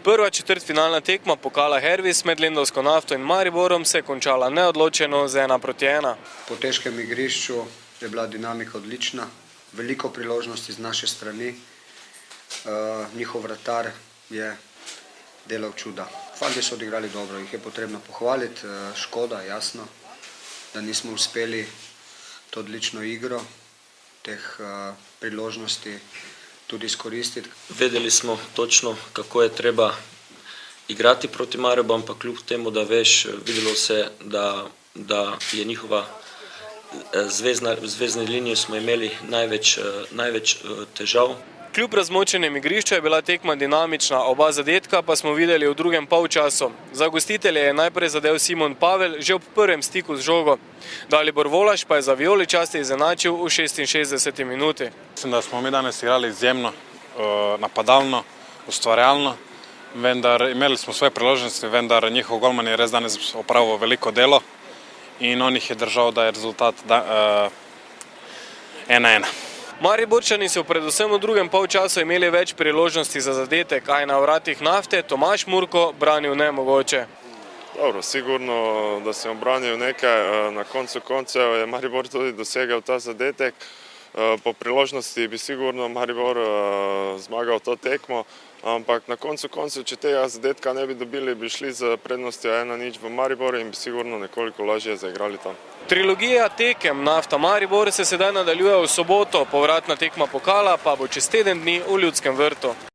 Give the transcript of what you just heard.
Prva četrtfinalna tekma pokala Hervis med Lendavsko Nafto in Mariborom se je končala neodločeno z 1:1. Po težkem igrišču je bila dinamika odlična, veliko priložnosti z naše strani. Njihov vratar je delal čuda. Fantje so odigrali dobro, jih je potrebno pohvaliti. Škoda, jasno, da nismo uspeli to odlično igro, teh priložnosti tudi izkoristiti. Vedeli smo točno, kako je treba igrati proti Mariboru, ampak kljub temu, da veš, videlo se, da je njihova zvezdne linije smo imeli največ težav. Kljub razmočenem igrišču je bila tekma dinamična, oba zadetka pa smo videli v drugem polčasu. Za gostitelje je najprej zadel Simon Pavel že ob prvem stiku z žogo. Dalibor Volaš pa je za vijoličaste izenačil v 66. minuti. Mislim, da smo mi danes igrali izjemno, napadalno, ustvarjalno, vendar imeli smo svoje priložnosti, vendar njihov golman je res danes opravil veliko delo in on jih je držal, da je rezultat 1:1. Mariborčani so predvsem v drugem polčasu imeli več priložnosti za zadetek, a je na vratih Nafte Tomaž Murko branil nemogoče. Dobro, sigurno, da sem obranil nekaj, na koncu koncev je Maribor tudi dosegel ta zadetek. Po priložnosti bi sigurno Maribor zmagal to tekmo, ampak na koncu koncev, če tega zadetka ne bi dobili, bi šli z prednostjo 1:0 v Mariboru in bi sigurno nekoliko lažje zaigrali tam. Trilogija tekem Nafta Maribor se sedaj nadaljuje v soboto, povratna tekma pokala pa bo čez teden dni v Ljudskem vrtu.